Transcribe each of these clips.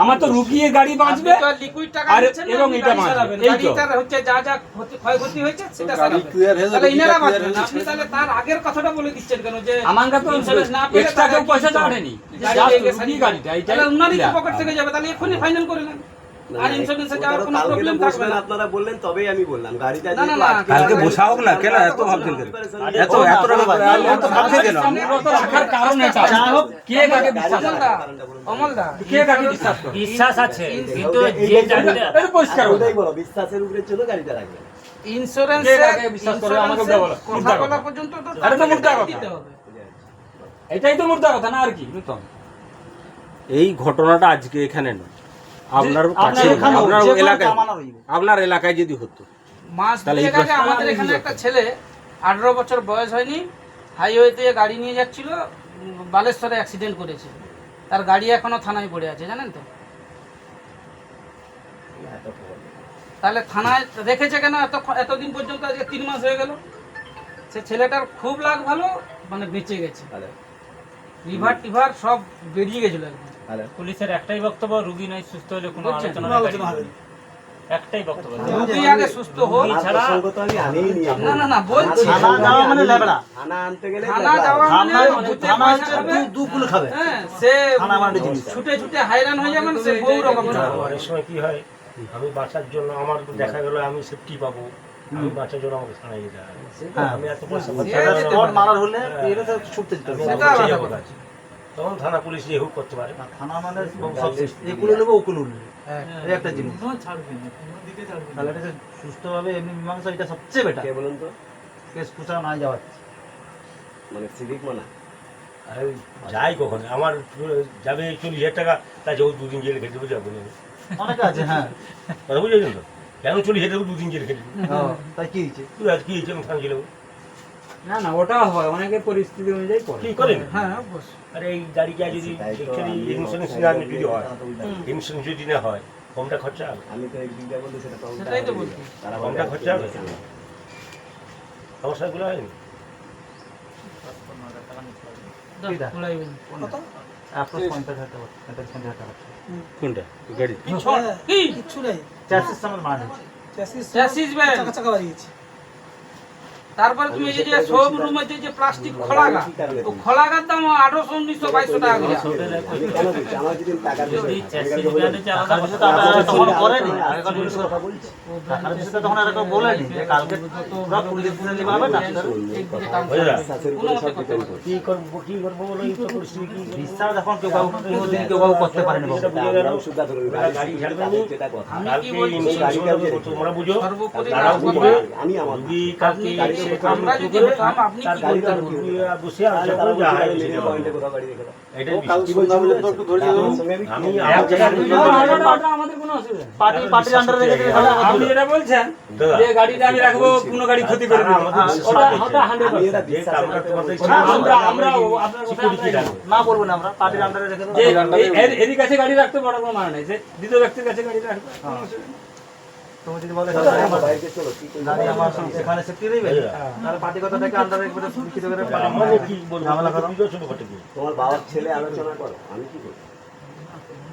আমার তো রুকিয়ে গাড়ি বাঁচবে লিকুইড টাকা আর দিচ্ছেন না, এবং আপনি এটা গাড়ি বাঁচবে চালাবেন। এই তো গাড়িটার হচ্ছে যা যা ক্ষয়ক্ষতি হয়েছে সেটা গাড়ি সারাবেন। clear হয়ে যাবে, তাহলে ইনারা clear বাঁচবেন। হয়ে আপনি যাবে। তাহলে তার আগের কথাটা বলে দিচ্ছেন কেন যে আমাকে তো ইন্স্যুরেন্স না পেলে এক্সট্রা কেউ তারা পয়সা কি করবে? ছাড়েনি গাড়ি জাস্ট লেগে রুকি সারিয়ে গাড়িটা এইটাই তাহলে উনারই তো clear। পকেট থেকে যাবে, তাহলে এক্ষুনি ফাইনাল করে নেন। আর ইন্স্যুরেন্সে যাওয়ার কোনো কালকে প্রবলেম তো থাকবে বসবেন না। আপনারা বললেন তবেই আমি বললাম গাড়িটা না, না, যেহেতু না, আজকে কালকে গাড়ি- বসা হোক না, কেন এত ভাবছেন কেন? এত এত এত ভাবছেন কেন? বিব্রত রাখার কারণ এটা কে কাকে বিশ্বাস করে অমলদা কে কাকে বিশ্বাস করে বিশ্বাস আছে কিন্তু যে এইটাই গাড়িটা এটা পরিষ্কার বলো, কথা। ওটাই বলো, বিশ্বাসের উপরে চলো গাড়িটা রাখবেন। ইন্স্যুরেন্সে কে কাকে বিশ্বাস করবে? আমাকে ওটা বলো। কথা মুদ্রা বলা কথা। পর্যন্ত তো আরে তো মুদ্রা কথা। দিতে হবে। এটাই তো মুদ্রা কথা না আর কি নূতন এই ঘটনাটা আজকে এখানে নয়, আপনার আপনার কাছে এখানে আপনার যে কোনো এলাকায় জামানা রইব। আপনার এলাকায় যদি হতো মাস তাহলে এই দুয়েক আগে আমাদের এখানে একটা ছেলে 18 বছর বয়স হয়নি, হাইওয়েতে গাড়ি নিয়ে যাচ্ছিল, বালেশ্বরে অ্যাক্সিডেন্ট করেছে। তার গাড়ি এখনো থানায় পড়ে আছে, জানেন তো? তাহলে থানায় রেখেছে কেন এতদিন পর্যন্ত? আজকে 3 মাস হয়ে গেল। সে ছেলেটার খুব লাগ ভালো, মানে বেঁচে গেছে। লিভার টিভার সব বেরিয়ে গেছিল একদম। পুলিশের একটাই বক্তব্য, রুগী নাই সুস্থ হলে কোনো বুঝছেন? আলোচনা কোনো আলোচনা হবে না। একটাই বক্তব্য। রোগী আগে সুস্থ হোক। আমার প্রসঙ্গ তো আমি আনিই নি এখন। না, না, না, বলছি। থানা যাওয়া মানে লেবড়া। থানা আনতে গেলে থানা লেবড়া যাওয়া হবে। মানে ভূতে থানা পয়সা হচ্ছে খাবে। দু ফুল খাবে। হ্যাঁ, সে থানা মানে জিনিস। ছুটে ছুটে হায়রান হয়ে যাবেন, সে বহু রকম অনেক সময় কি হয়, আমি বাঁচার জন্য আমার দেখা গেল আমি সেফটি পাবো, আমি বাঁচার জন্য আমাকে থানায় যেতে হয়। হ্যাঁ। আমি এত পয়সা সেটা দিতে স্পট পারে। মারার হলে এটা তো ছুটতে যেতে হবে। সেটা আলাদা কথা। তখন থানা পুলিশ যে হুক করতে পারে। না, থানা মানে সব একুলে নেবো ওকুলে উঠবে, এই একটা জিনিস। তাহলে এটা সুস্থভাবে এমনি মীমাংসা, এটা সবচেয়ে বেটার। কে বলুন তো? কেস কুচা না যাওয়ার। মানে সিভিক মানা। আর যাই কখন আমার যাবে 40,000 টাকা, তা যে 2 দিন জেলে খেতে যাবো না। অনেকে আছে, হ্যাঁ। কথা বুঝেছেন তো? কেন 40,000 টাকা 2 দিন জেলে খেতে? তাই কি হয়েছে? তুই আজ কি হয়েছে আমি থানা জেলে না না ওটা হয় অনেকে পরিস্থিতি অনুযায়ী করে কি করেন? হ্যাঁ, অবশ্যই। আরে এই গাড়িটা যদি ইন্স্যুরেন্স না যদি হয়, ইন্স্যুরেন্স যদি না হয়, কমটা খরচা হবে। আমি তো এই দিকটা বলতে সেটা তো সেটাই তো বলছি। তারা কমটা খরচা হবে। সমস্যাগুলো হয়নি। কিটা? খোলাই বলুন। Approx 50,000 টাকা, 50,000 টাকা। কোনটা গাড়ি পিছন কি? চ্যাসিস সামনে মারা যাচ্ছে। Chassis band. তারপরে তুমি এই যে শোরুম আছে যে প্লাস্টিক খোলাগা, ও খোলাগার দাম 1800-1900-2200 টাকা করে। আমি কেন বলছি? আমার যদি টাকা দিতে যদি হয়, আমি চ্যাসিস কাউকে ব্যান্ড হচ্ছে আলাদা টাকার কথা। বিষয়টা আমরা তখন করেনি, আমি আগেকার জিনিস কথা বলছি। টাকার বিষয়টা তখন আর কেউ বলেনি যে কালকে পুরো পুলিশ স্টেশনে পাবে না। বিশ্বাসের উপরে সব depend করে। কি করবো বলো, এই তো পরিস্থিতি কি করবো? বিশ্বাস এখন কেউ কাউ কোনোদিন কেউ কাউ করতে পারেনি বাবু। সেটা বুঝে গেল। আমরাও শুদ্ধা ধরে নিই। ওরা গাড়ি ছাড়বে তাদের না। যেটা কথা। আমি কি কালকে বলছি? ইন্স্যুরেন্স তোমরা বুঝো, সর্বোপরি তারাও না বুঝবে। আমি আমার যদি কালকে গাড়ি সে করতে কাম আমরা শুরু যদি করে, হতাম, আপনি তার কি গাড়িটা বলতেন? বসে তাহলে আছে, তারা যা বলবে, হয় লেনে সেটা পয়েন্টে হবে। কোথাও গাড়ি রেখে দাও। এটাই ও কাল বিষয়। সন্ধ্যা পর্যন্ত একটু ধৈর্য ধরুন। সঙ্গে আমি আমি কি এক জায়গায় বলবো? ওটা আমাদের কোনো অসুবিধা নেই পার্টির আন্ডারে রেখে দিলে তাহলে আপনি যেটা বলছেন যে গাড়িটা আমি রাখবো কোনো গাড়ি ক্ষতি করে তারা দেবো, আমাদের ওটা বিশ্বাস ওটা করছে। 100%। আমি এটা যে কামটা তোমাদের ওটা আমরা আপনার কথা সিকিউরিটি আমরাই রাখবো। না করবো না, আমরা পার্টির আন্ডারে রেখে দেবো। যে এরই কাছে গাড়ি রাখতে বড় কোনো মানে নেই, যে দ্বিতীয় ব্যক্তির কাছে গাড়ি রাখবে কোনো অসুবিধা নেই। তুমি যদি বলে চলো, আমার বাইকে চলো, কি করবো? গাড়ি আমার এখানে সেফটি দেবে, তাহলে পার্টি কথাটাকে আন্ডারে একবারে লিখিত করে আমাকে কি বলবো? ঝামেলা করো। বুঝো ছোটখাটো কি? তোমার বাবার ছেলে আলোচনা করো, আমি কি করবো?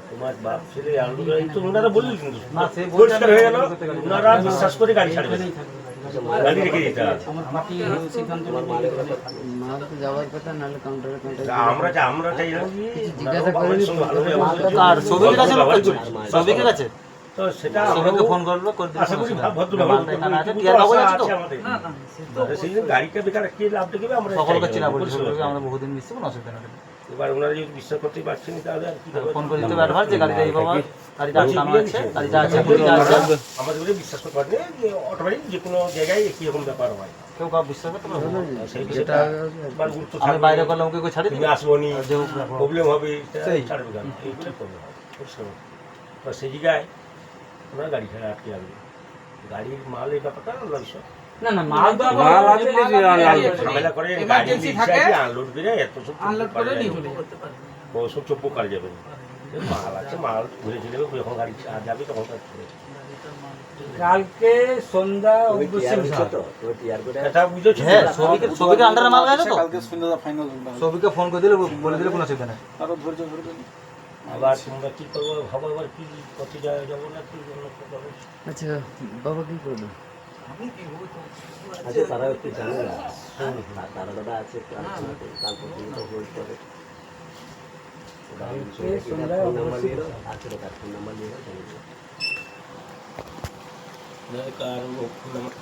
তোমার বাপ ছেলে আলু এই তো ওনারা বললেন কিন্তু না, সে বলছে পরিষ্কার হয়ে গেল, আমি ওনারা বিশ্বাস করে গাড়ি ছাড়বে না। গাড়ি রেখে দিতে হবে। আমার কি সিদ্ধান্ত তোমার মালের কথা মাল তো যাওয়ার কথা, নাহলে কাউন্টারে আমরা চাই না কি জিজ্ঞাসা ওনারা আমাদের সঙ্গে ভালো ব্যবহার আর সবিকের কাছে ব্যবহার লোক করছে। সবিকের কাছে তো সেটা সবিকে আমরাও ফোন করলো, করে দিলে আশা করি সমস্যা নেই। ভদ্র ব্যবহার মালটা এখানে আছে, করবো। টিয়ার কাগজ আছে তো? আছে আমাদের। না, না, সে তো সেই জন্য গাড়িটা বেকার কি লাভ দেখবে আমরা সকলকে চাই চেনা না। বলি, সকলকে আমরা বহুদিন মিশছি, কোনো অসুবিধা নেই। এবার ওনারা যদি বিশ্বাস করতে পারছেন তাহলে আর কি করবে? ফোন করে দিতে হবে অ্যাডভান্স যে গাড়িটা এই বাবা, গাড়িটা আটকানো আছে, গাড়িটা আছে, গাড়িটা আছে। আমাদের বলে বিশ্বাস করতে পারেন যে অটোমেটিক যে কোনো জায়গায় একই রকম ব্যাপার হয়। কেউ কাউ বিশ্বাস করতে পারবে না। সেই যেটা বিষয়টা এবার গুরুত্ব আমি থাকবে। বাইরে করলাম ওকে কেউ ছাড়ি তুমি দিবে? আসবো নি, আর যে হোক না, প্রবলেম হবে, সেই। ছাড়বে কেন? এইগুলো প্রবলেম হবে। পরিষ্কার কথা। তো সেই জায়গায় ওনারা গাড়ি ছাড়া আটকে যাবে। গাড়ির মাল এই ব্যাপারটা আলাদা বিষয়। না না মাল তো আবার মাল আছে যে ঝামেলা করে গাড়ি এমার্জেন্সি থাকে, আনলোড করে এত সব আনলোড করে নিয়ে চলে যাবে। যাবে। ও সব চোখ কার যাবে না। মাল আছে, মাল ঘুরে চলে যাবে, যখন গাড়ি যাবে তখন কাজ করে। কালকে সন্ধ্যা তুমি টিয়ার অবশ্যই দিচ্ছ তো? তুমি টিয়ার করে এটা বুঝেছো? হ্যাঁ, সবিকে আন্ডারে মাল গেছে তো? সবিকে ফোন করে দিলে বলে দিলে কোনো অসুবিধা নেই। আবার তোমরা কী করবো ভাবো, আবার কি কত জায়গায় যাবো না কি অন্য কোথাও। আচ্ছা বাবা কি করবে? আচ্ছা তারা একটু জানে না, তারা দাদা আছে একটু আলোচনা করি, কাল পর্যন্ত হোল্ড করে ফোন নাম্বার নিয়ে নাও, আছে তো তার ফোন নাম্বার নিয়ে নাও, জানিয়ে দাও। কার ফোন নাম্বার